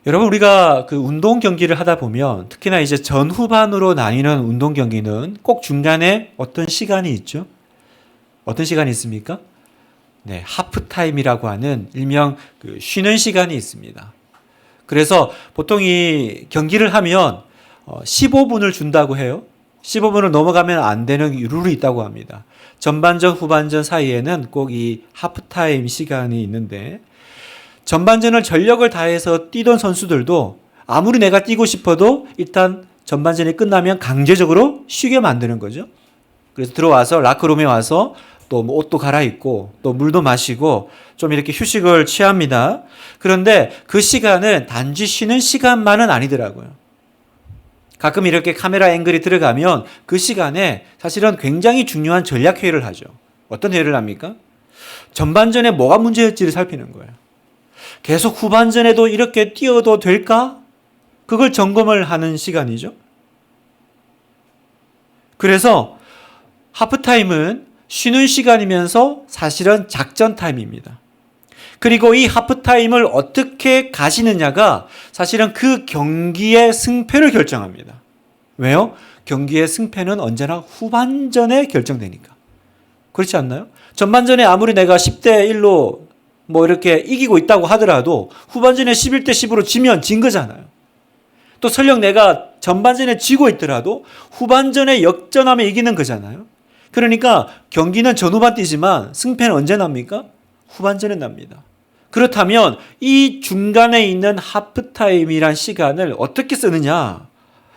여러분, 우리가 그 운동 경기를 하다 보면 특히나 이제 전후반으로 나뉘는 운동 경기는 꼭 중간에 어떤 시간이 있죠? 어떤 시간이 있습니까? 네, 하프타임이라고 하는 일명 그 쉬는 시간이 있습니다. 그래서 보통 이 경기를 하면 15분을 준다고 해요. 15분을 넘어가면 안 되는 룰이 있다고 합니다. 전반전, 후반전 사이에는 꼭 이 하프타임 시간이 있는데, 전반전을 전력을 다해서 뛰던 선수들도 아무리 내가 뛰고 싶어도 일단 전반전이 끝나면 강제적으로 쉬게 만드는 거죠. 그래서 들어와서 라커룸에 와서 또 뭐 옷도 갈아입고 또 물도 마시고 좀 이렇게 휴식을 취합니다. 그런데 그 시간은 단지 쉬는 시간만은 아니더라고요. 가끔 이렇게 카메라 앵글이 들어가면 그 시간에 사실은 굉장히 중요한 전략 회의를 하죠. 어떤 회의를 합니까? 전반전에 뭐가 문제였지를 살피는 거예요. 계속 후반전에도 이렇게 뛰어도 될까? 그걸 점검을 하는 시간이죠. 그래서 하프타임은 쉬는 시간이면서 사실은 작전 타임입니다. 그리고 이 하프타임을 어떻게 가시느냐가 사실은 그 경기의 승패를 결정합니다. 왜요? 경기의 승패는 언제나 후반전에 결정되니까. 그렇지 않나요? 전반전에 아무리 내가 10대 1로 뭐 이렇게 이기고 있다고 하더라도 후반전에 11대 10으로 지면 진 거잖아요. 또 설령 내가 전반전에 지고 있더라도 후반전에 역전하면 이기는 거잖아요. 그러니까 경기는 전후반 뛰지만 승패는 언제 납니까? 후반전에 납니다. 그렇다면 이 중간에 있는 하프타임이란 시간을 어떻게 쓰느냐?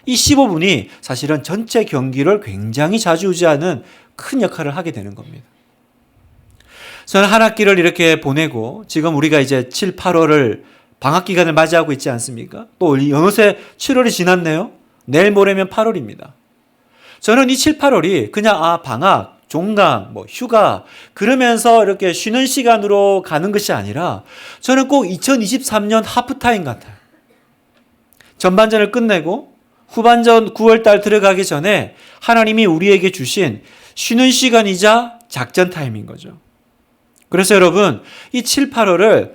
이 15분이 사실은 전체 경기를 굉장히 좌지우지하는 큰 역할을 하게 되는 겁니다. 저는 한 학기를 이렇게 보내고 지금 우리가 이제 7, 8월을 방학 기간을 맞이하고 있지 않습니까? 또 어느새 7월이 지났네요. 내일 모레면 8월입니다. 저는 이 7, 8월이 그냥 방학, 종강, 휴가 그러면서 이렇게 쉬는 시간으로 가는 것이 아니라 저는 꼭 2023년 하프타임 같아요. 전반전을 끝내고 후반전 9월달 들어가기 전에 하나님이 우리에게 주신 쉬는 시간이자 작전 타임인 거죠. 그래서 여러분 이 7, 8월을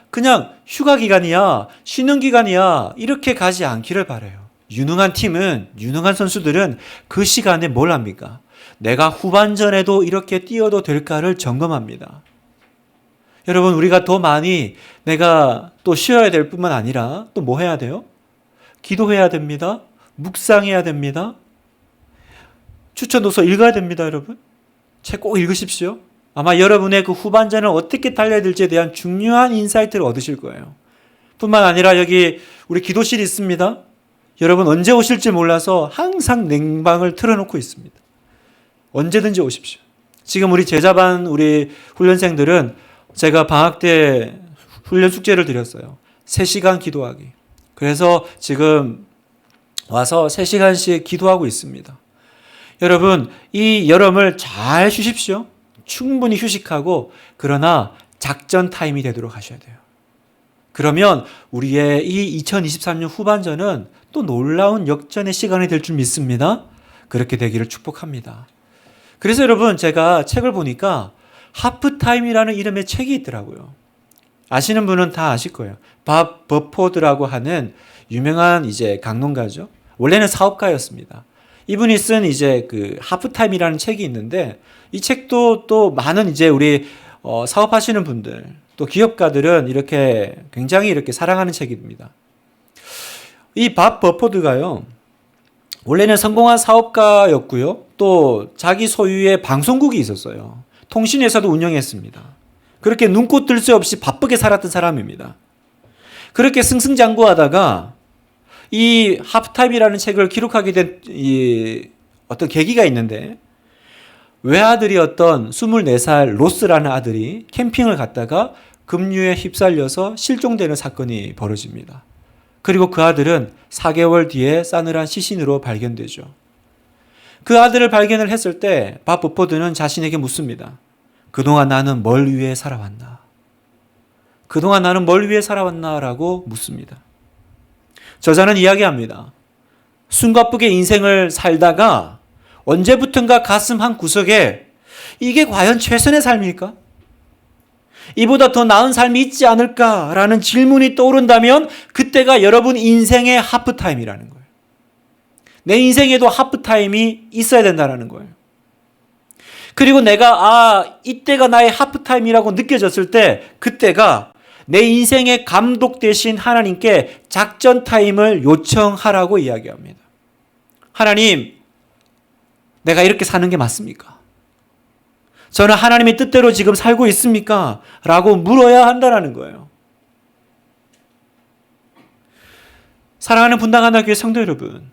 그냥 휴가 기간이야, 쉬는 기간이야 이렇게 가지 않기를 바라요. 유능한 팀은, 유능한 선수들은 그 시간에 뭘 합니까? 내가 후반전에도 이렇게 뛰어도 될까를 점검합니다. 여러분 우리가 더 많이 내가 또 쉬어야 될 뿐만 아니라 또 뭐 해야 돼요? 기도해야 됩니다. 묵상해야 됩니다. 추천도서 읽어야 됩니다. 여러분 책 꼭 읽으십시오. 아마 여러분의 그 후반전을 어떻게 달려야 될지에 대한 중요한 인사이트를 얻으실 거예요. 뿐만 아니라 여기 우리 기도실이 있습니다. 여러분 언제 오실지 몰라서 항상 냉방을 틀어놓고 있습니다. 언제든지 오십시오. 지금 우리 제자반 우리 훈련생들은 제가 방학 때 훈련 숙제를 드렸어요. 3시간 기도하기. 그래서 지금 와서 3시간씩 기도하고 있습니다. 여러분 이 여름을 잘 쉬십시오. 충분히 휴식하고 그러나 작전 타임이 되도록 하셔야 돼요. 그러면 우리의 이 2023년 후반전은 또 놀라운 역전의 시간이 될 줄 믿습니다. 그렇게 되기를 축복합니다. 그래서 여러분 제가 책을 보니까 하프타임이라는 이름의 책이 있더라고요. 아시는 분은 다 아실 거예요. 밥 버포드라고 하는 유명한 이제 강론가죠. 원래는 사업가였습니다. 이분이 쓴 이제 그 하프타임이라는 책이 있는데 이 책도 또 많은 이제 우리 사업하시는 분들 또 기업가들은 이렇게 굉장히 이렇게 사랑하는 책입니다. 이 밥 버포드가요. 원래는 성공한 사업가였고요. 또 자기 소유의 방송국이 있었어요. 통신회사도 운영했습니다. 그렇게 눈꽃 뜰 새 없이 바쁘게 살았던 사람입니다. 그렇게 승승장구하다가 이 하프타임이라는 책을 기록하게 된 이 어떤 계기가 있는데 외아들이었던 24살 로스라는 아들이 캠핑을 갔다가 급류에 휩쓸려서 실종되는 사건이 벌어집니다. 그리고 그 아들은 4개월 뒤에 싸늘한 시신으로 발견되죠. 그 아들을 발견을 했을 때 밥 버포드는 자신에게 묻습니다. 그동안 나는 뭘 위해 살아왔나? 그동안 나는 뭘 위해 살아왔나? 라고 묻습니다. 저자는 이야기합니다. 숨가쁘게 인생을 살다가 언제부턴가 가슴 한 구석에 이게 과연 최선의 삶일까? 이보다 더 나은 삶이 있지 않을까라는 질문이 떠오른다면 그때가 여러분 인생의 하프타임이라는 거예요. 내 인생에도 하프타임이 있어야 된다는 거예요. 그리고 내가 이때가 나의 하프타임이라고 느껴졌을 때 그때가 내 인생의 감독 대신 하나님께 작전 타임을 요청하라고 이야기합니다. 하나님, 내가 이렇게 사는 게 맞습니까? 저는 하나님의 뜻대로 지금 살고 있습니까? 라고 물어야 한다는 거예요. 사랑하는 분당하나 교회 성도 여러분,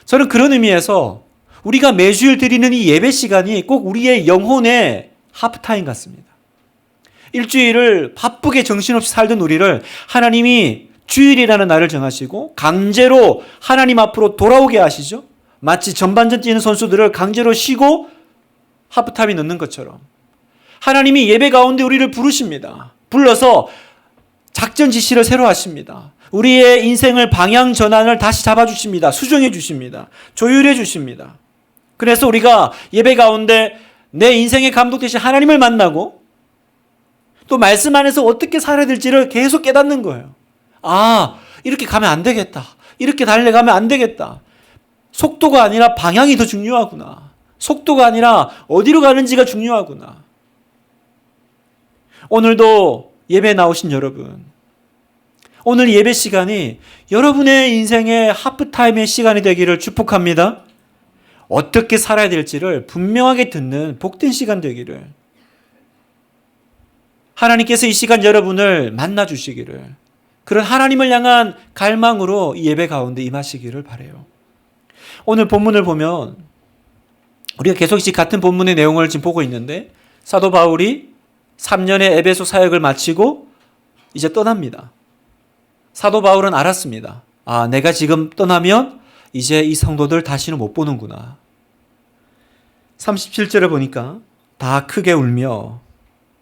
저는 그런 의미에서 우리가 매주일 드리는 이 예배 시간이 꼭 우리의 영혼의 하프타임 같습니다. 일주일을 바쁘게 정신없이 살던 우리를 하나님이 주일이라는 날을 정하시고 강제로 하나님 앞으로 돌아오게 하시죠. 마치 전반전 뛰는 선수들을 강제로 쉬고 하프타임이 넣는 것처럼 하나님이 예배 가운데 우리를 부르십니다. 불러서 작전 지시를 새로 하십니다. 우리의 인생을 방향 전환을 다시 잡아주십니다. 수정해 주십니다. 조율해 주십니다. 그래서 우리가 예배 가운데 내 인생의 감독 대신 하나님을 만나고 또 말씀 안에서 어떻게 살아야 될지를 계속 깨닫는 거예요. 이렇게 가면 안 되겠다. 이렇게 달려가면 안 되겠다. 속도가 아니라 방향이 더 중요하구나. 속도가 아니라 어디로 가는지가 중요하구나. 오늘도 예배 나오신 여러분, 오늘 예배 시간이 여러분의 인생의 하프타임의 시간이 되기를 축복합니다. 어떻게 살아야 될지를 분명하게 듣는 복된 시간 되기를, 하나님께서 이 시간 여러분을 만나 주시기를, 그런 하나님을 향한 갈망으로 이 예배 가운데 임하시기를 바라요. 오늘 본문을 보면 우리가 계속 같은 본문의 내용을 지금 보고 있는데 사도 바울이 3년의 에베소 사역을 마치고 이제 떠납니다. 사도 바울은 알았습니다. 내가 지금 떠나면 이제 이 성도들 다시는 못 보는구나. 37절을 보니까 다 크게 울며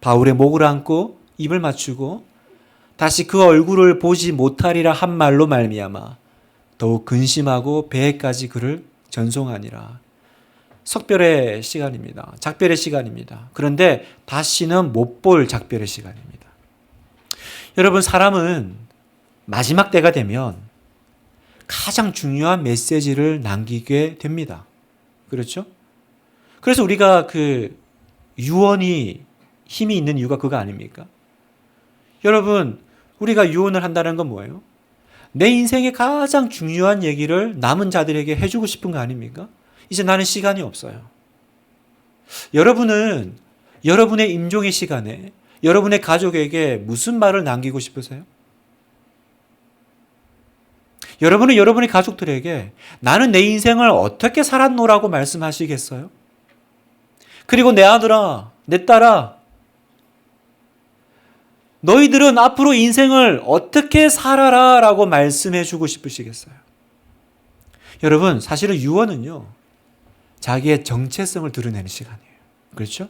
바울의 목을 안고 입을 맞추고 다시 그 얼굴을 보지 못하리라 한 말로 말미암아 더욱 근심하고 배에까지 그를 전송하니라. 석별의 시간입니다. 작별의 시간입니다. 그런데 다시는 못 볼 작별의 시간입니다. 여러분, 사람은 마지막 때가 되면 가장 중요한 메시지를 남기게 됩니다. 그렇죠? 그래서 우리가 유언이 힘이 있는 이유가 그거 아닙니까? 여러분, 우리가 유언을 한다는 건 뭐예요? 내 인생의 가장 중요한 얘기를 남은 자들에게 해주고 싶은 거 아닙니까? 이제 나는 시간이 없어요. 여러분은 여러분의 임종의 시간에 여러분의 가족에게 무슨 말을 남기고 싶으세요? 여러분은 여러분의 가족들에게 나는 내 인생을 어떻게 살았노라고 말씀하시겠어요? 그리고 내 아들아, 내 딸아, 너희들은 앞으로 인생을 어떻게 살아라 라고 말씀해 주고 싶으시겠어요? 여러분, 사실은 유언은요, 자기의 정체성을 드러내는 시간이에요. 그렇죠?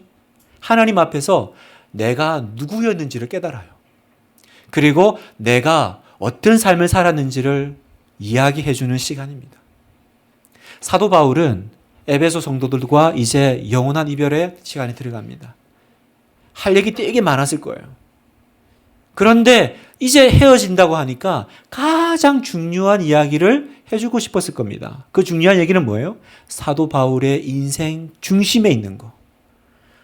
하나님 앞에서 내가 누구였는지를 깨달아요. 그리고 내가 어떤 삶을 살았는지를 이야기해 주는 시간입니다. 사도 바울은 에베소 성도들과 이제 영원한 이별의 시간에 들어갑니다. 할 얘기 되게 많았을 거예요. 그런데 이제 헤어진다고 하니까 가장 중요한 이야기를 해주고 싶었을 겁니다. 그 중요한 얘기는 뭐예요? 사도 바울의 인생 중심에 있는 거.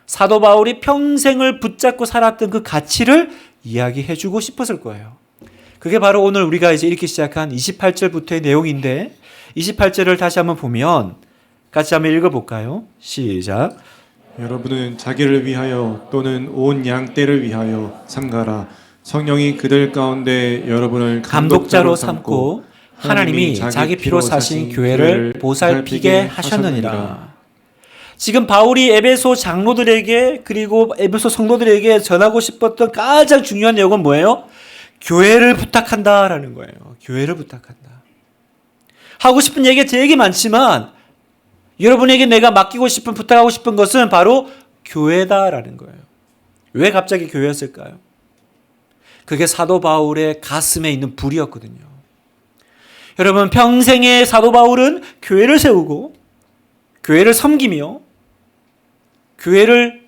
사도 바울이 평생을 붙잡고 살았던 그 가치를 이야기해주고 싶었을 거예요. 그게 바로 오늘 우리가 이제 읽기 시작한 28절부터의 내용인데 28절을 다시 한번 보면 같이 한번 읽어볼까요? 시작. 여러분은 자기를 위하여 또는 온 양떼를 위하여 삼가라. 성령이 그들 가운데 여러분을 감독자로 삼고 하나님이 자기 피로 사신 교회를 보살피게 하셨느니라. 지금 바울이 에베소 장로들에게 그리고 에베소 성도들에게 전하고 싶었던 가장 중요한 내용은 뭐예요? 교회를 부탁한다라는 거예요. 교회를 부탁한다. 하고 싶은 얘기가 되게 많지만 여러분에게 내가 맡기고 싶은, 부탁하고 싶은 것은 바로 교회다라는 거예요. 왜 갑자기 교회였을까요? 그게 사도 바울의 가슴에 있는 불이었거든요. 여러분, 평생의 사도 바울은 교회를 세우고 교회를 섬기며 교회를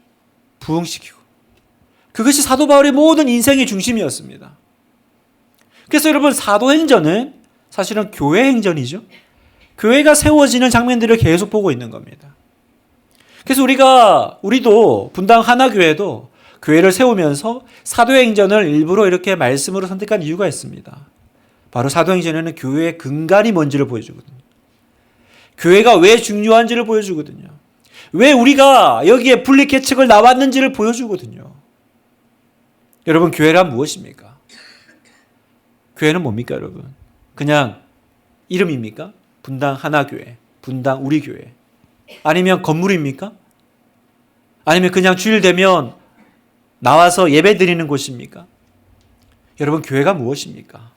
부흥시키고 그것이 사도 바울의 모든 인생의 중심이었습니다. 그래서 여러분, 사도행전은 사실은 교회 행전이죠. 교회가 세워지는 장면들을 계속 보고 있는 겁니다. 그래서 우리도 분당 하나교회도 교회를 세우면서 사도행전을 일부러 이렇게 말씀으로 선택한 이유가 있습니다. 바로 사도행전에는 교회의 근간이 뭔지를 보여주거든요. 교회가 왜 중요한지를 보여주거든요. 왜 우리가 여기에 분리개척을 나왔는지를 보여주거든요. 여러분, 교회란 무엇입니까? 교회는 뭡니까, 여러분? 그냥 이름입니까? 분당 하나교회, 분당 우리교회. 아니면 건물입니까? 아니면 그냥 주일 되면 나와서 예배 드리는 곳입니까? 여러분, 교회가 무엇입니까?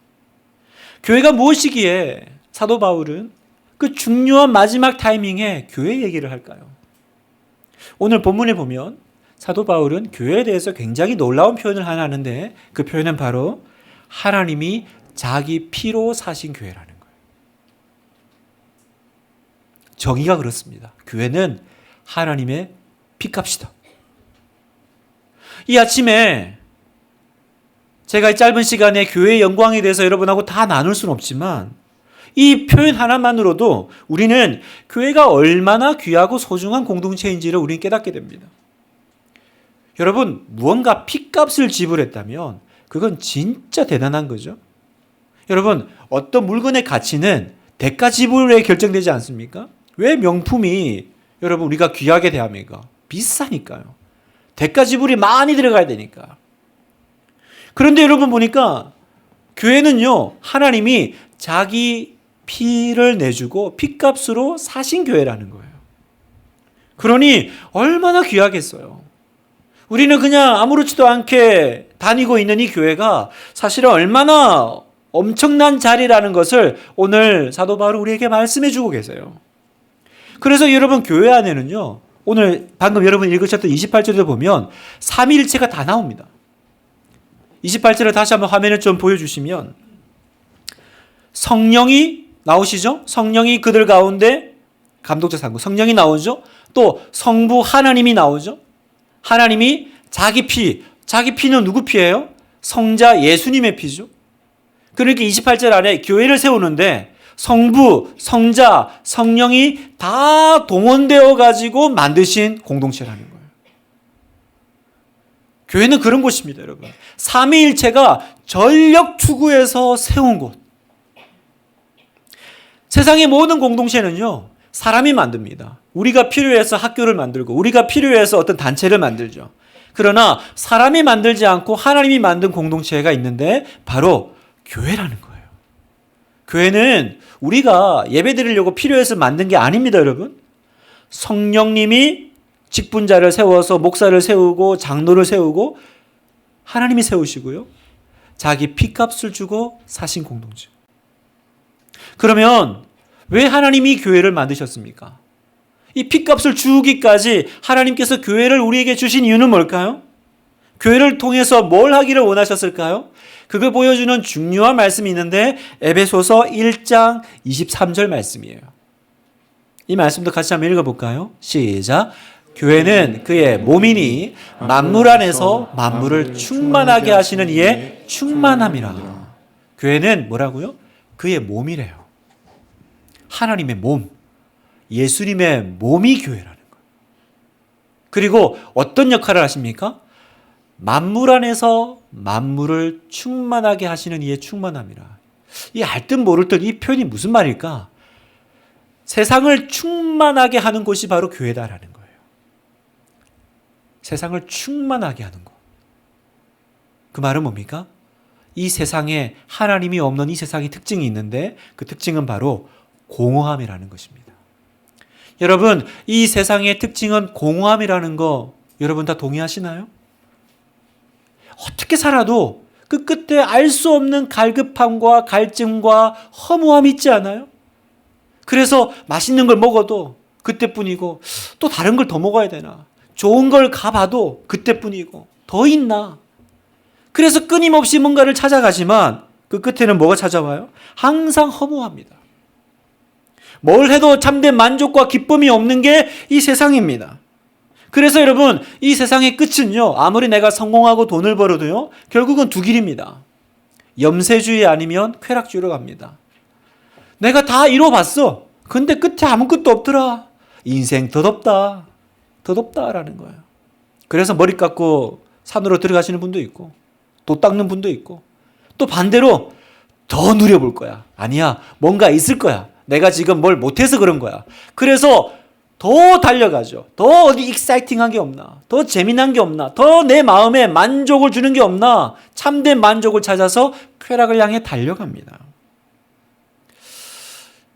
교회가 무엇이기에 사도 바울은 그 중요한 마지막 타이밍에 교회 얘기를 할까요? 오늘 본문에 보면 사도 바울은 교회에 대해서 굉장히 놀라운 표현을 하나 하는데, 그 표현은 바로 하나님이 자기 피로 사신 교회라는 거예요. 정의가 그렇습니다. 교회는 하나님의 피값이다. 이 아침에 제가 이 짧은 시간에 교회의 영광에 대해서 여러분하고 다 나눌 수는 없지만, 이 표현 하나만으로도 우리는 교회가 얼마나 귀하고 소중한 공동체인지를 우리는 깨닫게 됩니다. 여러분, 무언가 핏값을 지불했다면 그건 진짜 대단한 거죠. 여러분, 어떤 물건의 가치는 대가 지불에 결정되지 않습니까? 왜 명품이 여러분 우리가 귀하게 대합니까? 비싸니까요. 대가 지불이 많이 들어가야 되니까. 그런데 여러분 보니까 교회는요, 하나님이 자기 피를 내주고 피값으로 사신 교회라는 거예요. 그러니 얼마나 귀하겠어요. 우리는 그냥 아무렇지도 않게 다니고 있는 이 교회가 사실은 얼마나 엄청난 자리라는 것을 오늘 사도 바울이 우리에게 말씀해 주고 계세요. 그래서 여러분, 교회 안에는요, 오늘 방금 여러분 읽으셨던 28절에 보면 삼위일체가 다 나옵니다. 28절을 다시 한번 화면을 좀 보여주시면 성령이 나오시죠? 성령이 그들 가운데 감독자 상고 성령이 나오죠? 또 성부 하나님이 나오죠? 하나님이 자기 피는 누구 피예요? 성자 예수님의 피죠. 그러니까 28절 안에 교회를 세우는데 성부, 성자, 성령이 다 동원되어 가지고 만드신 공동체라는 거예요. 교회는 그런 곳입니다, 여러분. 삼위일체가 전력 투구해서 세운 곳. 세상의 모든 공동체는요, 사람이 만듭니다. 우리가 필요해서 학교를 만들고 우리가 필요해서 어떤 단체를 만들죠. 그러나 사람이 만들지 않고 하나님이 만든 공동체가 있는데 바로 교회라는 거예요. 교회는 우리가 예배 드리려고 필요해서 만든 게 아닙니다, 여러분. 성령님이 직분자를 세워서 목사를 세우고 장로를 세우고 하나님이 세우시고요. 자기 피값을 주고 사신 공동체. 그러면 왜 하나님이 교회를 만드셨습니까? 이 피값을 주기까지 하나님께서 교회를 우리에게 주신 이유는 뭘까요? 교회를 통해서 뭘 하기를 원하셨을까요? 그걸 보여주는 중요한 말씀이 있는데 에베소서 1장 23절 말씀이에요. 이 말씀도 같이 한번 읽어볼까요? 시작. 교회는 그의 몸이니 만물 안에서 만물을 충만하게 하시는 이의 충만함이라. 교회는 뭐라고요? 그의 몸이래요. 하나님의 몸, 예수님의 몸이 교회라는 거예요. 그리고 어떤 역할을 하십니까? 만물 안에서 만물을 충만하게 하시는 이의 충만함이라. 이 알 듯 모를 듯 이 표현이 무슨 말일까? 세상을 충만하게 하는 곳이 바로 교회다라는 거예요. 세상을 충만하게 하는 곳. 그 말은 뭡니까? 이 세상에 하나님이 없는 이 세상의 특징이 있는데 그 특징은 바로 공허함이라는 것입니다. 여러분, 이 세상의 특징은 공허함이라는 거 여러분 다 동의하시나요? 어떻게 살아도 그 끝에 알 수 없는 갈급함과 갈증과 허무함이 있지 않아요? 그래서 맛있는 걸 먹어도 그때뿐이고 또 다른 걸 더 먹어야 되나? 좋은 걸 가봐도 그때뿐이고 더 있나? 그래서 끊임없이 뭔가를 찾아가지만 그 끝에는 뭐가 찾아와요? 항상 허무합니다. 뭘 해도 참된 만족과 기쁨이 없는 게 이 세상입니다. 그래서 여러분, 이 세상의 끝은요, 아무리 내가 성공하고 돈을 벌어도요, 결국은 두 길입니다. 염세주의 아니면 쾌락주의로 갑니다. 내가 다 이뤄봤어. 근데 끝에 아무것도 없더라. 인생 덧없다. 덧없다라는 거예요. 그래서 머리 깎고 산으로 들어가시는 분도 있고, 또 닦는 분도 있고, 또 반대로 더 누려볼 거야. 아니야, 뭔가 있을 거야. 내가 지금 뭘 못해서 그런 거야. 그래서 더 달려가죠. 더 어디 익사이팅한 게 없나? 더 재미난 게 없나? 더 내 마음에 만족을 주는 게 없나? 참된 만족을 찾아서 쾌락을 향해 달려갑니다.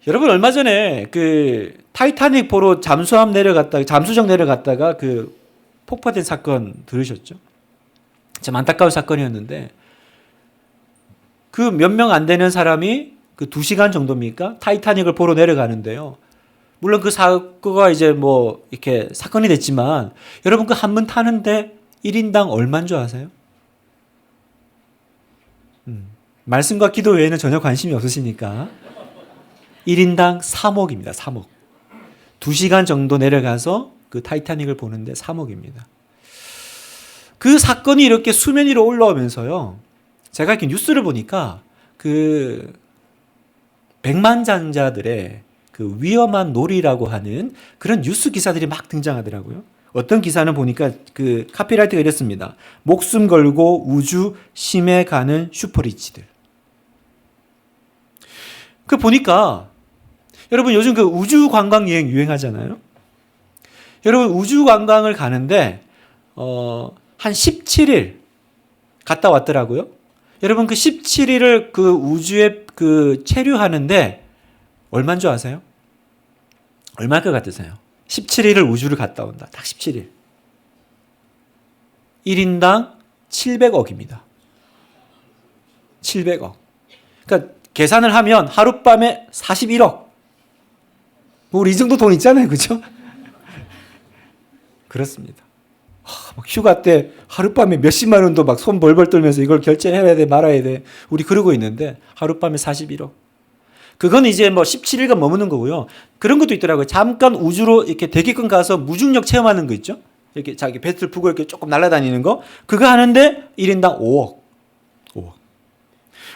여러분, 얼마 전에 그 타이타닉 보러 잠수정 내려갔다가 그 폭파된 사건 들으셨죠? 참 안타까운 사건이었는데, 그 몇 명 안 되는 사람이 그 2시간 정도입니까? 타이타닉을 보러 내려가는데요. 물론 그 사고가 이제 뭐 이렇게 사건이 됐지만, 여러분 그 한 번 타는데 1인당 얼마인 줄 아세요? 말씀과 기도 외에는 전혀 관심이 없으시니까 1인당 3억입니다. 3억. 2시간 정도 내려가서 그 타이타닉을 보는데 3억입니다. 그 사건이 이렇게 수면 위로 올라오면서요, 제가 이렇게 뉴스를 보니까 그 백만장자들의 그 위험한 놀이라고 하는 그런 뉴스 기사들이 막 등장하더라고요. 어떤 기사는 보니까 그 카피라이트가 이랬습니다. 목숨 걸고 우주 심해 가는 슈퍼리치들. 그 보니까 여러분, 요즘 그 우주 관광 여행 유행하잖아요. 여러분, 우주 관광을 가는데 한 17일 갔다 왔더라고요. 여러분, 그 17일을 그 우주에 그 체류하는데 얼마인 줄 아세요? 얼마일 것 같으세요? 17일을 우주를 갔다 온다. 딱 17일. 1인당 700억입니다. 700억. 그러니까 계산을 하면 하룻밤에 41억. 뭐 우리 이 정도 돈 있잖아요. 그죠? 그렇습니다. 막 휴가 때 하룻밤에 몇십만 원도 막 손 벌벌 떨면서 이걸 결제해야 돼 말아야 돼. 우리 그러고 있는데 하룻밤에 41억. 그건 이제 뭐 17일간 머무는 거고요. 그런 것도 있더라고요. 잠깐 우주로 이렇게 대기권 가서 무중력 체험하는 거 있죠? 이렇게 자기 배틀 푸고 이렇게 조금 날아다니는 거. 그거 하는데 1인당 5억. 5억.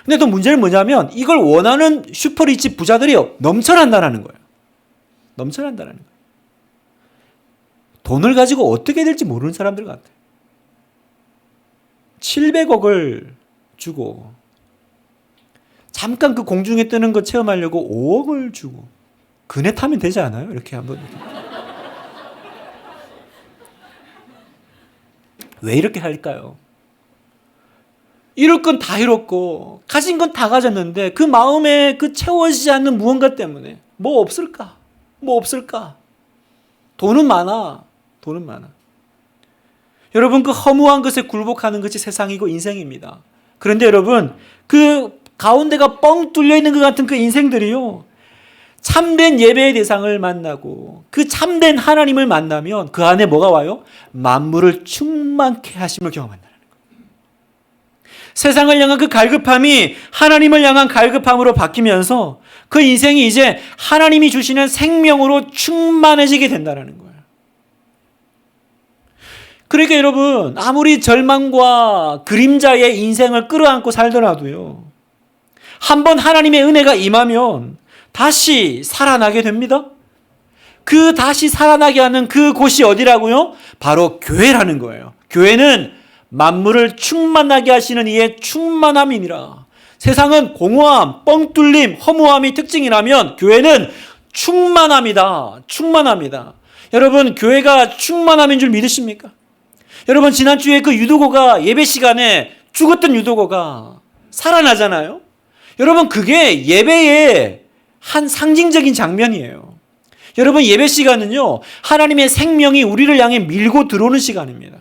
근데 또 문제는 뭐냐면 이걸 원하는 슈퍼리치 부자들이 넘쳐난다는 거예요. 넘쳐난다는 거예요. 돈을 가지고 어떻게 될지 모르는 사람들 같아요. 700억을 주고 잠깐 그 공중에 뜨는 거 체험하려고 5억을 주고 그네 타면 되지 않아요? 이렇게 한번. 왜 이렇게 할까요? 이룰 건 다 이뤘고 가진 건 다 가졌는데 그 마음에 그 채워지지 않는 무언가 때문에 뭐 없을까? 뭐 없을까? 돈은 많아. 돈은 많아. 여러분, 그 허무한 것에 굴복하는 것이 세상이고 인생입니다. 그런데 여러분, 그 가운데가 뻥 뚫려 있는 것 같은 그 인생들이요, 참된 예배의 대상을 만나고 그 참된 하나님을 만나면 그 안에 뭐가 와요? 만물을 충만케 하심을 경험한다는 거예요. 세상을 향한 그 갈급함이 하나님을 향한 갈급함으로 바뀌면서 그 인생이 이제 하나님이 주시는 생명으로 충만해지게 된다는 거예요. 그러니까 여러분, 아무리 절망과 그림자의 인생을 끌어안고 살더라도요, 한번 하나님의 은혜가 임하면 다시 살아나게 됩니다. 그 다시 살아나게 하는 그 곳이 어디라고요? 바로 교회라는 거예요. 교회는 만물을 충만하게 하시는 이의 충만함이니라. 세상은 공허함, 뻥 뚫림, 허무함이 특징이라면 교회는 충만함이다. 충만합니다. 여러분, 교회가 충만함인 줄 믿으십니까? 여러분, 지난주에 그 유도고가 예배 시간에 죽었던 유도고가 살아나잖아요. 여러분, 그게 예배의 한 상징적인 장면이에요. 여러분, 예배 시간은요, 하나님의 생명이 우리를 향해 밀고 들어오는 시간입니다.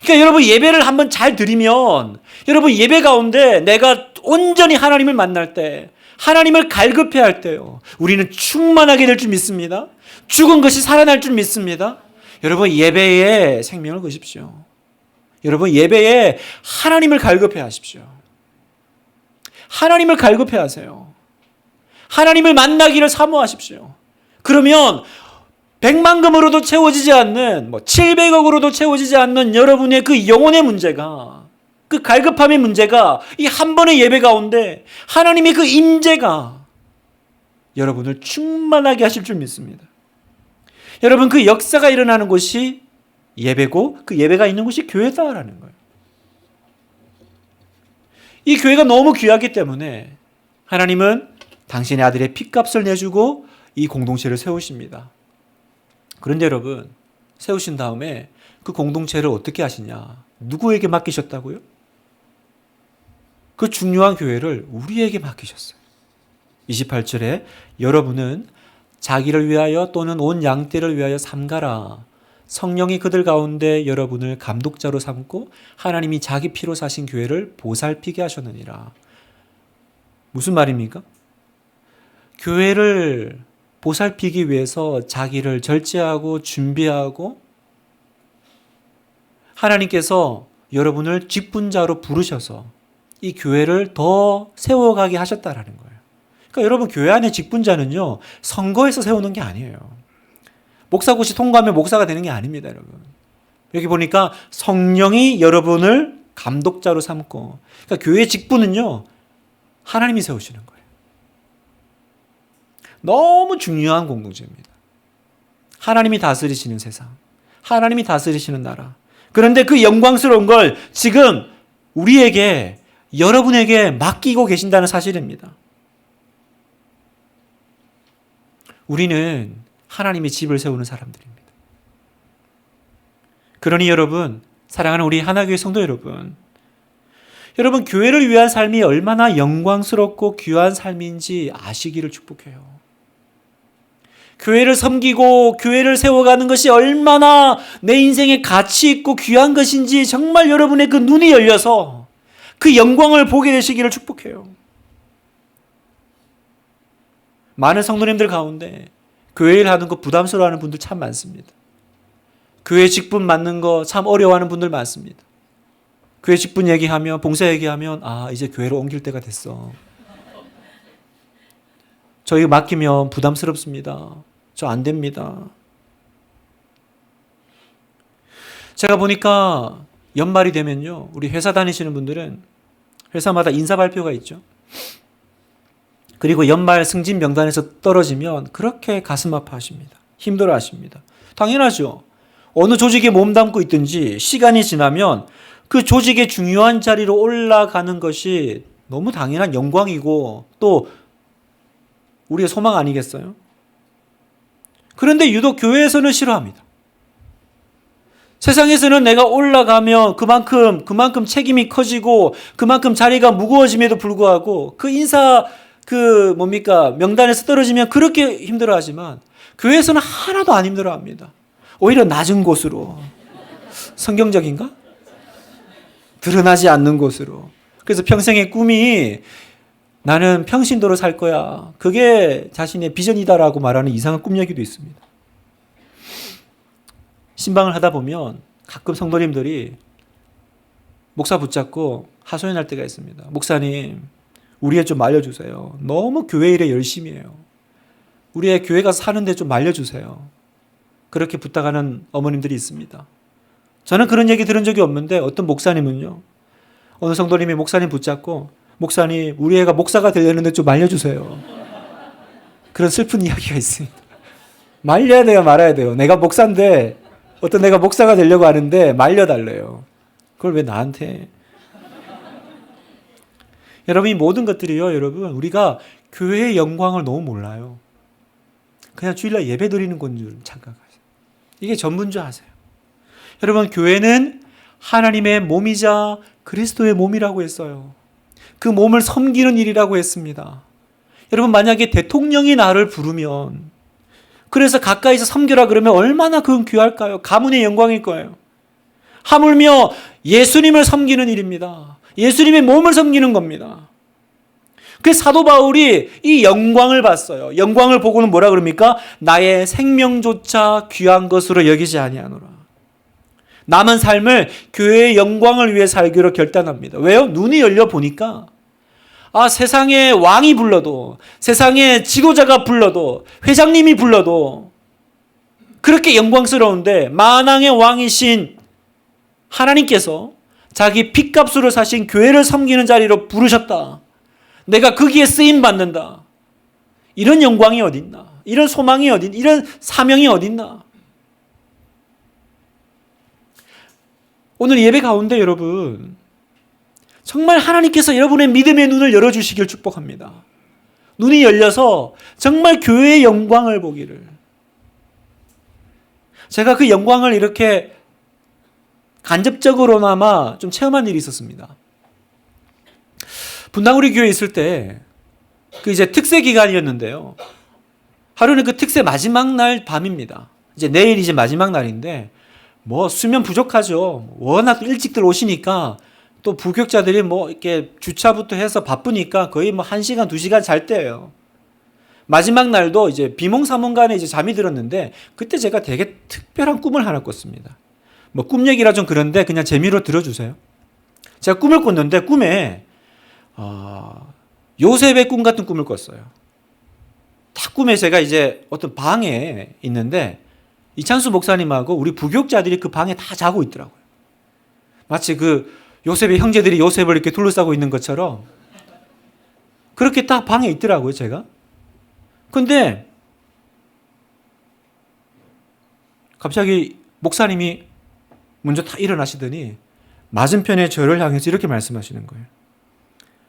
그러니까 여러분, 예배를 한번 잘 드리면 여러분, 예배 가운데 내가 온전히 하나님을 만날 때, 하나님을 갈급해 할 때요, 우리는 충만하게 될 줄 믿습니다. 죽은 것이 살아날 줄 믿습니다. 여러분, 예배에 생명을 거십시오. 여러분, 예배에 하나님을 갈급해 하십시오. 하나님을 갈급해 하세요. 하나님을 만나기를 사모하십시오. 그러면 100만금으로도 채워지지 않는 700억으로도 채워지지 않는 여러분의 그 영혼의 문제가, 그 갈급함의 문제가 이 한 번의 예배 가운데 하나님의 그 임재가 여러분을 충만하게 하실 줄 믿습니다. 여러분, 그 역사가 일어나는 곳이 예배고 그 예배가 있는 곳이 교회다라는 거예요. 이 교회가 너무 귀하기 때문에 하나님은 당신의 아들의 핏값을 내주고 이 공동체를 세우십니다. 그런데 여러분, 세우신 다음에 그 공동체를 어떻게 하시냐? 누구에게 맡기셨다고요? 그 중요한 교회를 우리에게 맡기셨어요. 28절에 여러분은 자기를 위하여 또는 온 양떼를 위하여 삼가라. 성령이 그들 가운데 여러분을 감독자로 삼고 하나님이 자기 피로 사신 교회를 보살피게 하셨느니라. 무슨 말입니까? 교회를 보살피기 위해서 자기를 절제하고 준비하고 하나님께서 여러분을 직분자로 부르셔서 이 교회를 더 세워가게 하셨다라는 거예요. 그러니까 여러분, 교회 안에 직분자는요, 선거에서 세우는 게 아니에요. 목사고시 통과하면 목사가 되는 게 아닙니다, 여러분. 여기 보니까 성령이 여러분을 감독자로 삼고, 그러니까 교회의 직분은요, 하나님이 세우시는 거예요. 너무 중요한 공동체입니다. 하나님이 다스리시는 세상, 하나님이 다스리시는 나라. 그런데 그 영광스러운 걸 지금 우리에게, 여러분에게 맡기고 계신다는 사실입니다. 우리는 하나님의 집을 세우는 사람들입니다. 그러니 여러분, 사랑하는 우리 하나교회 성도 여러분, 여러분, 교회를 위한 삶이 얼마나 영광스럽고 귀한 삶인지 아시기를 축복해요. 교회를 섬기고 교회를 세워가는 것이 얼마나 내 인생에 가치 있고 귀한 것인지 정말 여러분의 그 눈이 열려서 그 영광을 보게 되시기를 축복해요. 많은 성도님들 가운데 교회 일 하는 거 부담스러워하는 분들 참 많습니다. 교회 직분 맡는 거 참 어려워하는 분들 많습니다. 교회 직분 얘기하면, 봉사 얘기하면, 이제 교회로 옮길 때가 됐어. 저 이거 맡기면 부담스럽습니다. 저 안 됩니다. 제가 보니까 연말이 되면요, 우리 회사 다니시는 분들은 회사마다 인사 발표가 있죠. 그리고 연말 승진 명단에서 떨어지면 그렇게 가슴 아파하십니다. 힘들어 하십니다. 당연하죠. 어느 조직에 몸담고 있든지 시간이 지나면 그 조직의 중요한 자리로 올라가는 것이 너무 당연한 영광이고 또 우리의 소망 아니겠어요? 그런데 유독 교회에서는 싫어합니다. 세상에서는 내가 올라가면 그만큼 책임이 커지고 그만큼 자리가 무거워짐에도 불구하고 그 인사 명단에서 떨어지면 그렇게 힘들어하지만 교회에서는 하나도 안 힘들어합니다. 오히려 낮은 곳으로, 성경적인가? 드러나지 않는 곳으로. 그래서 평생의 꿈이 나는 평신도로 살 거야, 그게 자신의 비전이다라고 말하는 이상한 꿈 얘기도 있습니다. 신방을 하다 보면 가끔 성도님들이 목사 붙잡고 하소연할 때가 있습니다. 목사님, 우리 애 좀 말려주세요. 너무 교회 일에 열심히 해요. 우리 애 교회 가서 사는데 좀 말려주세요. 그렇게 부탁하는 어머님들이 있습니다. 저는 그런 얘기 들은 적이 없는데 어떤 목사님은요, 어느 성도님이 목사님 붙잡고, 목사님, 우리 애가 목사가 되려는데 좀 말려주세요. 그런 슬픈 이야기가 있습니다. 말려야 돼요, 말아야 돼요? 내가 목사인데 어떤 애가 목사가 되려고 하는데 말려달래요. 그걸 왜 나한테? 여러분, 이 모든 것들이요, 여러분, 우리가 교회의 영광을 너무 몰라요. 그냥 주일날 예배 드리는 건 줄 착각하세요. 이게 전부인 줄 아세요. 여러분, 교회는 하나님의 몸이자 그리스도의 몸이라고 했어요. 그 몸을 섬기는 일이라고 했습니다. 여러분, 만약에 대통령이 나를 부르면, 그래서 가까이서 섬겨라 그러면 얼마나 그건 귀할까요? 가문의 영광일 거예요. 하물며 예수님을 섬기는 일입니다. 예수님의 몸을 섬기는 겁니다. 그래서 사도 바울이 이 영광을 봤어요. 영광을 보고는 뭐라 그럽니까? 나의 생명조차 귀한 것으로 여기지 아니하노라. 남은 삶을 교회의 영광을 위해 살기로 결단합니다. 왜요? 눈이 열려 보니까 세상에 왕이 불러도, 세상에 지도자가 불러도, 회장님이 불러도 그렇게 영광스러운데 만왕의 왕이신 하나님께서 자기 핏값으로 사신 교회를 섬기는 자리로 부르셨다. 내가 거기에 쓰임 받는다. 이런 영광이 어딨나? 이런 소망이 어딨나? 이런 사명이 어딨나? 오늘 예배 가운데 여러분, 정말 하나님께서 여러분의 믿음의 눈을 열어주시길 축복합니다. 눈이 열려서 정말 교회의 영광을 보기를. 제가 그 영광을 이렇게 간접적으로나마 좀 체험한 일이 있었습니다. 분당우리 교회에 있을 때 그 이제 특세 기간이었는데요. 하루는 그 특세 마지막 날 밤입니다. 이제 내일 이제 마지막 날인데 뭐 수면 부족하죠. 워낙 일찍들 오시니까 또 부교육자들이 뭐 이렇게 주차부터 해서 바쁘니까 거의 뭐 1시간, 2시간 잘 때예요. 마지막 날도 이제 비몽사몽간에 이제 잠이 들었는데 그때 제가 되게 특별한 꿈을 하나 꿨습니다. 뭐 꿈 얘기라 좀 그런데 그냥 재미로 들어주세요. 제가 꿈을 꿨는데 꿈에 요셉의 꿈 같은 꿈을 꿨어요. 딱 꿈에 제가 이제 어떤 방에 있는데 이찬수 목사님하고 우리 부교육자들이 그 방에 다 자고 있더라고요. 마치 그 요셉의 형제들이 요셉을 이렇게 둘러싸고 있는 것처럼 그렇게 딱 방에 있더라고요, 제가. 근데 갑자기 목사님이 먼저 다 일어나시더니 맞은편에 저를 향해서 이렇게 말씀하시는 거예요.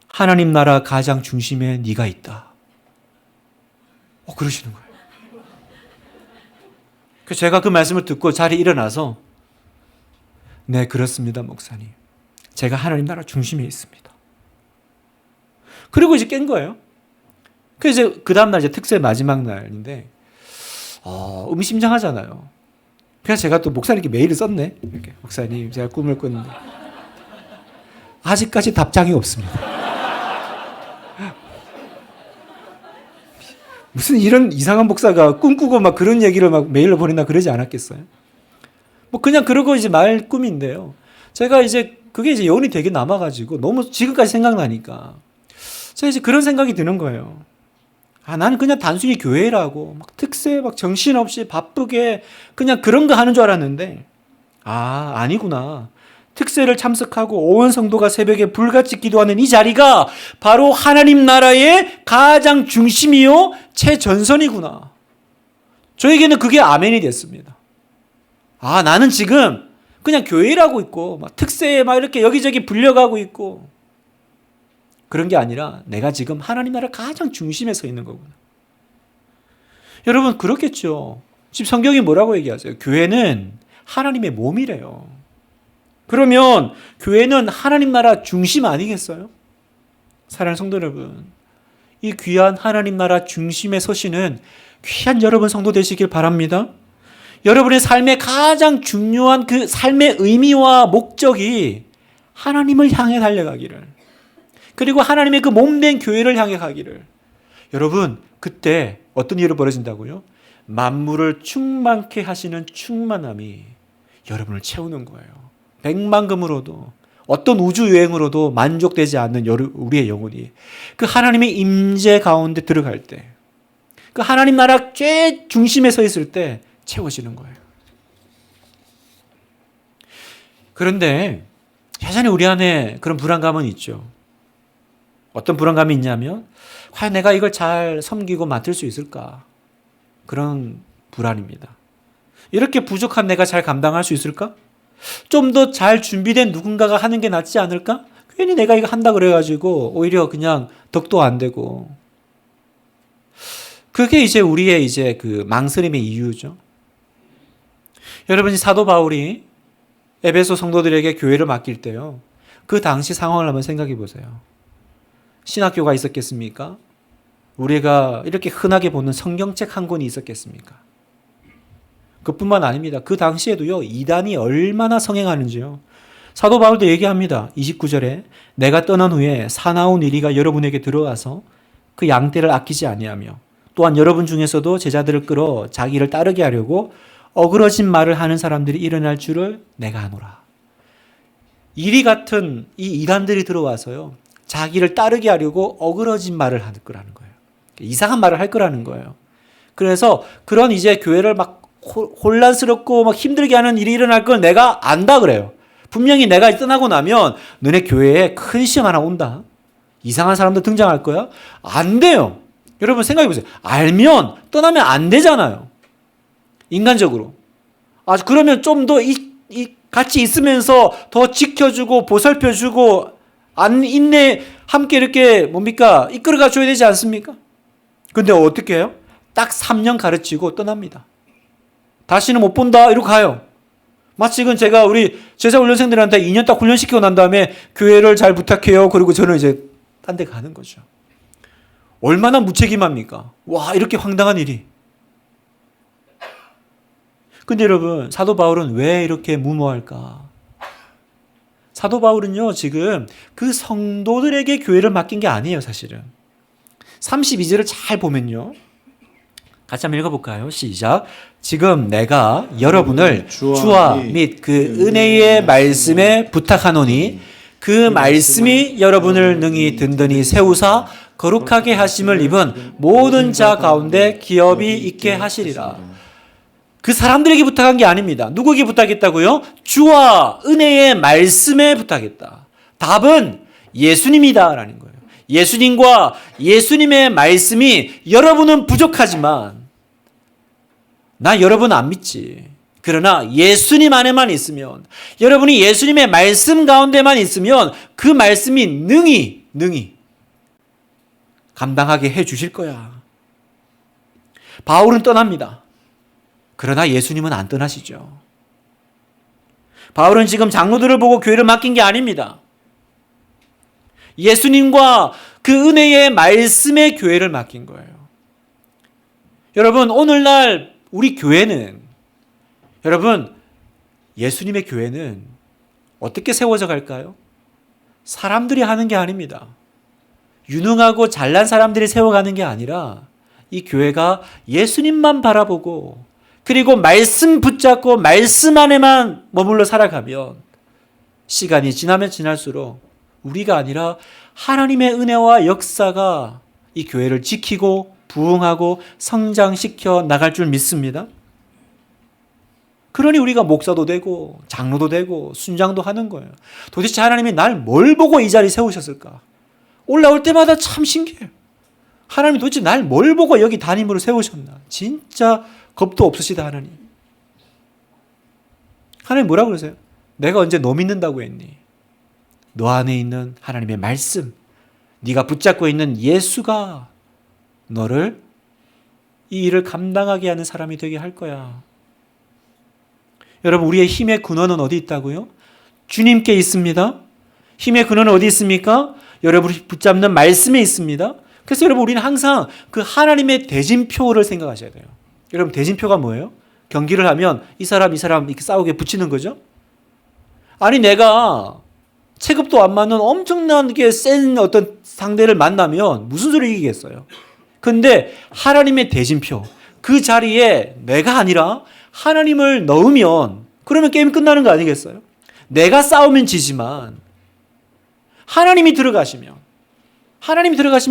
하나님 나라 가장 중심에 네가 있다. 그러시는 거예요. 그래서 제가 그 말씀을 듣고 자리에 일어나서 네, 그렇습니다, 목사님. 제가 하나님 나라 중심에 있습니다. 그리고 이제 깬 거예요. 그래서 이제 그 다음날 이제 특세 마지막 날인데 의미심장하잖아요. 그래서 제가 또 목사님께 메일을 썼네. 이렇게 목사님, 제가 꿈을 꿨는데 아직까지 답장이 없습니다. 무슨 이런 이상한 목사가 꿈꾸고 막 그런 얘기를 막 메일로 보냈나 그러지 않았겠어요? 뭐 그냥 그러고 이제 말 꿈인데요. 제가 이제 그게 이제 여운이 되게 남아가지고 너무 지금까지 생각나니까 제가 이제 그런 생각이 드는 거예요. 나는 그냥 단순히 교회라고 막 특세 막 정신없이 바쁘게 그냥 그런 거 하는 줄 알았는데 아니구나. 특세를 참석하고 온 성도가 새벽에 불같이 기도하는 이 자리가 바로 하나님 나라의 가장 중심이요 최전선이구나. 저에게는 그게 아멘이 됐습니다. 나는 지금 그냥 교회 일하고 있고 막 특세에 막 이렇게 여기저기 불려가고 있고 그런 게 아니라 내가 지금 하나님 나라 가장 중심에 서 있는 거구나. 여러분 그렇겠죠. 지금 성경이 뭐라고 얘기하세요? 교회는 하나님의 몸이래요. 그러면 교회는 하나님 나라 중심 아니겠어요? 사랑하는 성도 여러분, 이 귀한 하나님 나라 중심에 서시는 귀한 여러분 성도 되시길 바랍니다. 여러분의 삶의 가장 중요한 그 삶의 의미와 목적이 하나님을 향해 달려가기를, 그리고 하나님의 그 몸된 교회를 향해 가기를. 여러분 그때 어떤 일이 벌어진다고요? 만물을 충만케 하시는 충만함이 여러분을 채우는 거예요. 백만금으로도 어떤 우주 여행으로도 만족되지 않는 우리의 영혼이 그 하나님의 임재 가운데 들어갈 때, 그 하나님 나라 최 중심에 서 있을 때 채워지는 거예요. 그런데 여전히 우리 안에 그런 불안감은 있죠. 어떤 불안감이 있냐면 과연 내가 이걸 잘 섬기고 맡을 수 있을까? 그런 불안입니다. 이렇게 부족한 내가 잘 감당할 수 있을까? 좀 더 잘 준비된 누군가가 하는 게 낫지 않을까? 괜히 내가 이거 한다 그래가지고 오히려 그냥 덕도 안 되고. 그게 이제 우리의 이제 그 망설임의 이유죠. 여러분이 사도 바울이 에베소 성도들에게 교회를 맡길 때요, 그 당시 상황을 한번 생각해 보세요. 신학교가 있었겠습니까? 우리가 이렇게 흔하게 보는 성경책 한 권이 있었겠습니까? 그뿐만 아닙니다. 그 당시에도요, 이단이 얼마나 성행하는지요. 사도 바울도 얘기합니다. 29절에 내가 떠난 후에 사나운 이리가 여러분에게 들어와서 그 양떼를 아끼지 아니하며 또한 여러분 중에서도 제자들을 끌어 자기를 따르게 하려고 어그러진 말을 하는 사람들이 일어날 줄을 내가 아노라. 이리 같은 이 이단들이 들어와서요, 자기를 따르게 하려고 어그러진 말을 할 거라는 거예요. 이상한 말을 할 거라는 거예요. 그래서 그런 이제 교회를 막 혼란스럽고 막 힘들게 하는 일이 일어날 걸 내가 안다 그래요. 분명히 내가 떠나고 나면 너네 교회에 큰 시험 하나 온다. 이상한 사람들 등장할 거야. 안 돼요. 여러분 생각해 보세요. 알면 떠나면 안 되잖아요. 인간적으로. 그러면 좀 더 같이 있으면서 더 지켜주고 보살펴주고 인내 함께 이렇게 뭡니까? 이끌어가 줘야 되지 않습니까? 근데 어떻게 해요? 딱 3년 가르치고 떠납니다. 다시는 못 본다 이러고 가요. 마치 이건 제가 우리 제자 훈련생들한테 2년 딱 훈련시키고 난 다음에 교회를 잘 부탁해요. 그리고 저는 이제 딴 데 가는 거죠. 얼마나 무책임합니까? 와, 이렇게 황당한 일이. 근데 여러분, 사도 바울은 왜 이렇게 무모할까? 사도 바울은요, 지금 그 성도들에게 교회를 맡긴 게 아니에요, 사실은. 32절을 잘 보면요. 같이 한번 읽어볼까요? 시작. 지금 내가 여러분을 주와 및 그 은혜의 말씀에 부탁하노니 그 말씀이 여러분을 능히 든든히 세우사 거룩하게 하심을 입은 모든 자 가운데 기업이 있게 하시리라. 그 사람들에게 부탁한 게 아닙니다. 누구에게 부탁했다고요? 주와 은혜의 말씀에 부탁했다. 답은 예수님이다라는 거예요. 예수님과 예수님의 말씀이 여러분은 부족하지만 나 여러분 안 믿지. 그러나 예수님 안에만 있으면 여러분이 예수님의 말씀 가운데만 있으면 그 말씀이 능히 감당하게 해 주실 거야. 바울은 떠납니다. 그러나 예수님은 안 떠나시죠. 바울은 지금 장로들을 보고 교회를 맡긴 게 아닙니다. 예수님과 그 은혜의 말씀의 교회를 맡긴 거예요. 여러분, 오늘날 우리 교회는, 여러분, 예수님의 교회는 어떻게 세워져 갈까요? 사람들이 하는 게 아닙니다. 유능하고 잘난 사람들이 세워가는 게 아니라 이 교회가 예수님만 바라보고 그리고 말씀 붙잡고 말씀 안에만 머물러 살아가면 시간이 지나면 지날수록 우리가 아니라 하나님의 은혜와 역사가 이 교회를 지키고 부흥하고 성장시켜 나갈 줄 믿습니다. 그러니 우리가 목사도 되고 장로도 되고 순장도 하는 거예요. 도대체 하나님이 날 뭘 보고 이 자리 세우셨을까? 올라올 때마다 참 신기해요. 하나님이 도대체 날 뭘 보고 여기 담임으로 세우셨나? 진짜 겁도 없으시다 하나님. 하나님 뭐라고 그러세요? 내가 언제 너 믿는다고 했니? 너 안에 있는 하나님의 말씀, 네가 붙잡고 있는 예수가 너를 이 일을 감당하게 하는 사람이 되게 할 거야. 여러분, 우리의 힘의 근원은 어디 있다고요? 주님께 있습니다. 힘의 근원은 어디 있습니까? 여러분이 붙잡는 말씀에 있습니다. 그래서 여러분, 우리는 항상 그 하나님의 대진표를 생각하셔야 돼요. 여러분, 대진표가 뭐예요? 경기를 하면 이 사람 이렇게 싸우게 붙이는 거죠. 아니, 내가 체급도 안 맞는 엄청나게 센 어떤 상대를 만나면 무슨 소리 이기겠어요? 근데 하나님의 대진표, 그 자리에 내가 아니라 하나님을 넣으면 그러면 게임 끝나는 거 아니겠어요? 내가 싸우면 지지만 하나님이 들어가시면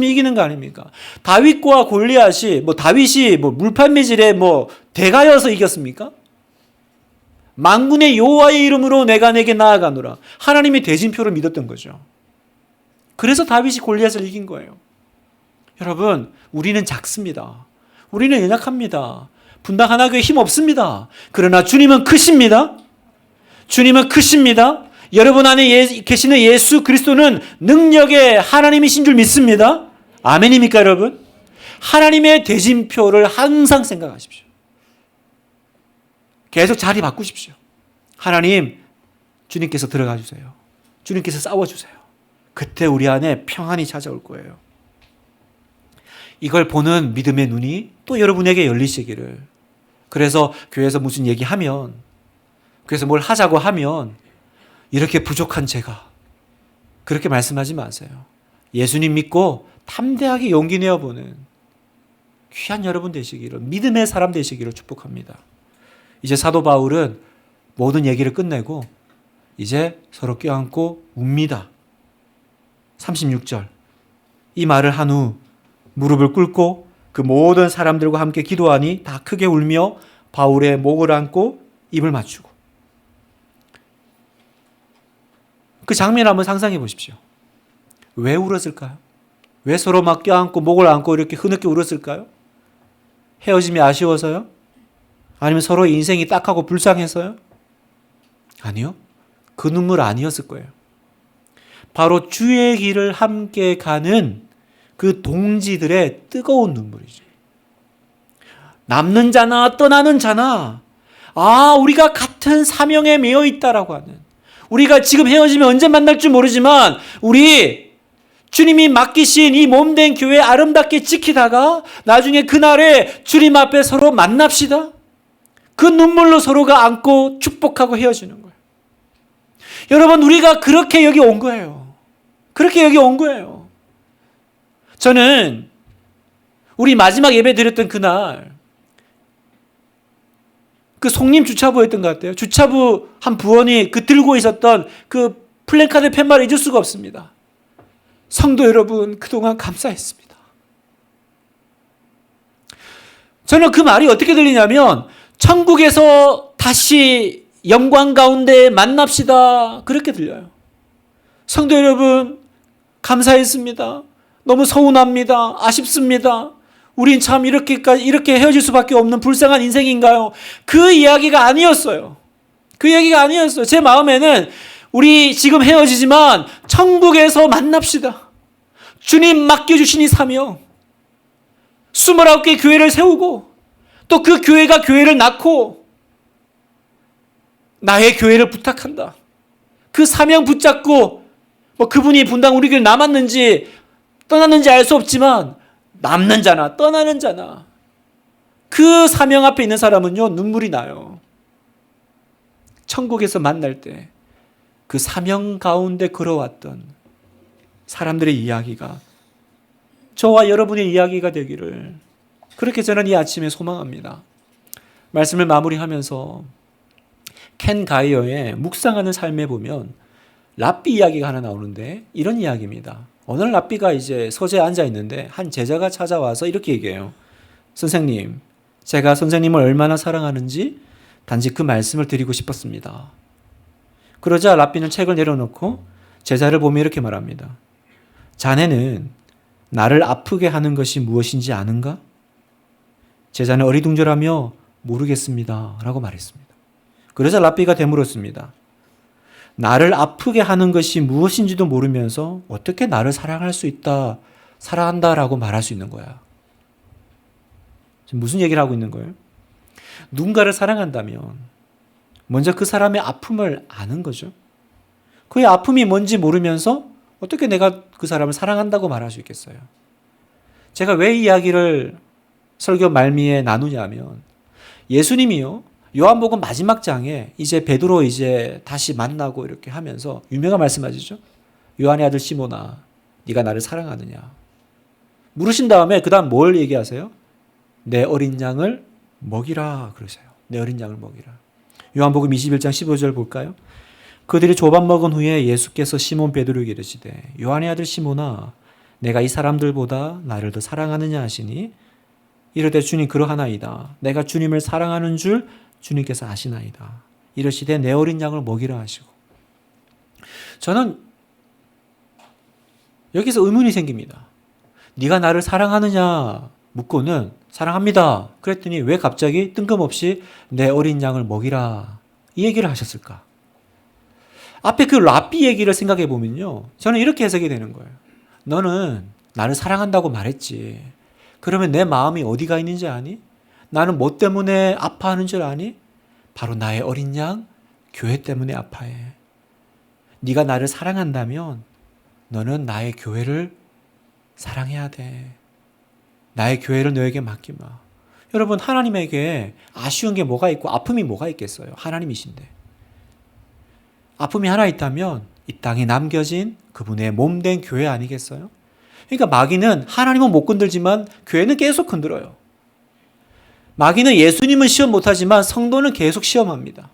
이기는 거 아닙니까? 다윗과 골리앗이 다윗이 물판매질에 대가여서 이겼습니까? 만군의 여호와의 이름으로 내가 내게 나아가노라. 하나님의 대진표를 믿었던 거죠. 그래서 다윗이 골리앗을 이긴 거예요. 여러분, 우리는 작습니다. 우리는 연약합니다. 분당 하나교회 힘 없습니다. 그러나 주님은 크십니다. 주님은 크십니다. 여러분 안에 계시는 예수 그리스도는 능력의 하나님이신 줄 믿습니다. 아멘입니까, 여러분? 하나님의 대진표를 항상 생각하십시오. 계속 자리 바꾸십시오. 하나님, 주님께서 들어가 주세요. 주님께서 싸워주세요. 그때 우리 안에 평안이 찾아올 거예요. 이걸 보는 믿음의 눈이 또 여러분에게 열리시기를. 그래서 교회에서 무슨 얘기하면, 그래서 뭘 하자고 하면 이렇게 부족한 제가, 그렇게 말씀하지 마세요. 예수님 믿고 담대하게 용기 내어보는 귀한 여러분 되시기를, 믿음의 사람 되시기를 축복합니다. 이제 사도 바울은 모든 얘기를 끝내고 이제 서로 껴안고 웁니다. 36절. 이 말을 한 후 무릎을 꿇고 그 모든 사람들과 함께 기도하니 다 크게 울며 바울의 목을 안고 입을 맞추고. 그 장면 한번 상상해 보십시오. 왜 울었을까요? 왜 서로 막 껴안고 목을 안고 이렇게 흐느껴 울었을까요? 헤어짐이 아쉬워서요? 아니면 서로의 인생이 딱하고 불쌍해서요? 아니요. 그 눈물 아니었을 거예요. 바로 주의 길을 함께 가는 그 동지들의 뜨거운 눈물이죠. 남는 자나 떠나는 자나, 우리가 같은 사명에 매여 있다라고 하는, 우리가 지금 헤어지면 언제 만날 줄 모르지만 우리 주님이 맡기신 이 몸된 교회 아름답게 지키다가 나중에 그날에 주님 앞에 서로 만납시다. 그 눈물로 서로가 안고 축복하고 헤어지는 거예요. 여러분, 우리가 그렇게 여기 온 거예요. 그렇게 여기 온 거예요. 저는 우리 마지막 예배 드렸던 그날 그 송림 주차부였던 것 같아요. 주차부 한 부원이 그 들고 있었던 그 플래카드 팻말을 잊을 수가 없습니다. 성도 여러분, 그동안 감사했습니다. 저는 그 말이 어떻게 들리냐면 천국에서 다시 영광 가운데 만납시다, 그렇게 들려요. 성도 여러분, 감사했습니다. 너무 서운합니다. 아쉽습니다. 우린 참 이렇게 헤어질 수밖에 없는 불쌍한 인생인가요? 그 이야기가 아니었어요. 그 얘기가 아니었어요. 제 마음에는 우리 지금 헤어지지만 천국에서 만납시다. 주님 맡겨주신 이 사명, 29개의 교회를 세우고 또 그 교회가 교회를 낳고 나의 교회를 부탁한다. 그 사명 붙잡고 그분이 분당 우리 교회 남았는지 떠났는지 알 수 없지만 남는 자나 떠나는 자나 그 사명 앞에 있는 사람은요, 눈물이 나요. 천국에서 만날 때 그 사명 가운데 걸어왔던 사람들의 이야기가 저와 여러분의 이야기가 되기를, 그렇게 저는 이 아침에 소망합니다. 말씀을 마무리하면서 켄 가이어의 묵상하는 삶에 보면 랍비 이야기가 하나 나오는데 이런 이야기입니다. 어느 날 랍비가 이제 서재에 앉아 있는데 한 제자가 찾아와서 이렇게 얘기해요. 선생님, 제가 선생님을 얼마나 사랑하는지 단지 그 말씀을 드리고 싶었습니다. 그러자 랍비는 책을 내려놓고 제자를 보며 이렇게 말합니다. 자네는 나를 아프게 하는 것이 무엇인지 아는가? 제자는 어리둥절하며 모르겠습니다 라고 말했습니다. 그러자 랍비가 되물었습니다. 나를 아프게 하는 것이 무엇인지도 모르면서 어떻게 나를 사랑할 수 있다, 사랑한다라고 말할 수 있는 거야? 지금 무슨 얘기를 하고 있는 거예요? 누군가를 사랑한다면 먼저 그 사람의 아픔을 아는 거죠. 그의 아픔이 뭔지 모르면서 어떻게 내가 그 사람을 사랑한다고 말할 수 있겠어요? 제가 왜 이 이야기를 설교 말미에 나누냐면 예수님이요, 요한복음 마지막 장에 이제 베드로 이제 다시 만나고 이렇게 하면서 유명한 말씀하시죠. 요한의 아들 시몬아, 네가 나를 사랑하느냐? 물으신 다음에 그 다음 뭘 얘기하세요? 내 어린 양을 먹이라 그러세요. 내 어린 양을 먹이라. 요한복음 21장 15절 볼까요? 그들이 조밥 먹은 후에 예수께서 시몬 베드로에게 이르시되 요한의 아들 시몬아, 내가 이 사람들보다 나를 더 사랑하느냐 하시니 이르되 주님 그러하나이다. 내가 주님을 사랑하는 줄 주님께서 아시나이다. 이르시되 내 어린 양을 먹이라 하시고. 저는 여기서 의문이 생깁니다. 네가 나를 사랑하느냐 묻고는 사랑합니다. 그랬더니 왜 갑자기 뜬금없이 내 어린 양을 먹이라 이 얘기를 하셨을까? 앞에 그 랍비 얘기를 생각해 보면요, 저는 이렇게 해석이 되는 거예요. 너는 나를 사랑한다고 말했지. 그러면 내 마음이 어디가 있는지 아니? 나는 뭐 때문에 아파하는 줄 아니? 바로 나의 어린 양 교회 때문에 아파해. 네가 나를 사랑한다면 너는 나의 교회를 사랑해야 돼. 나의 교회를 너에게 맡기마. 여러분, 하나님에게 아쉬운 게 뭐가 있고 아픔이 뭐가 있겠어요? 하나님이신데. 아픔이 하나 있다면 이 땅에 남겨진 그분의 몸된 교회 아니겠어요? 그러니까 마귀는 하나님은 못 건들지만 교회는 계속 건드려요. 마귀는 예수님은 시험 못하지만 성도는 계속 시험합니다.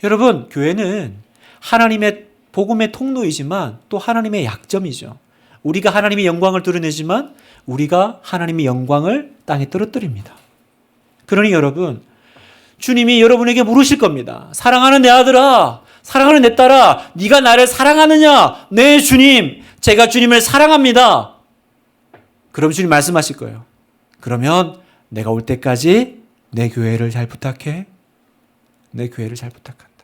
여러분, 교회는 하나님의 복음의 통로이지만 또 하나님의 약점이죠. 우리가 하나님의 영광을 드러내지만 우리가 하나님의 영광을 땅에 떨어뜨립니다. 그러니 여러분, 주님이 여러분에게 물으실 겁니다. 사랑하는 내 아들아, 사랑하는 내 딸아, 네가 나를 사랑하느냐? 네, 주님, 제가 주님을 사랑합니다. 그럼 주님 말씀하실 거예요. 그러면 내가 올 때까지 내 교회를 잘 부탁해. 내 교회를 잘 부탁한다.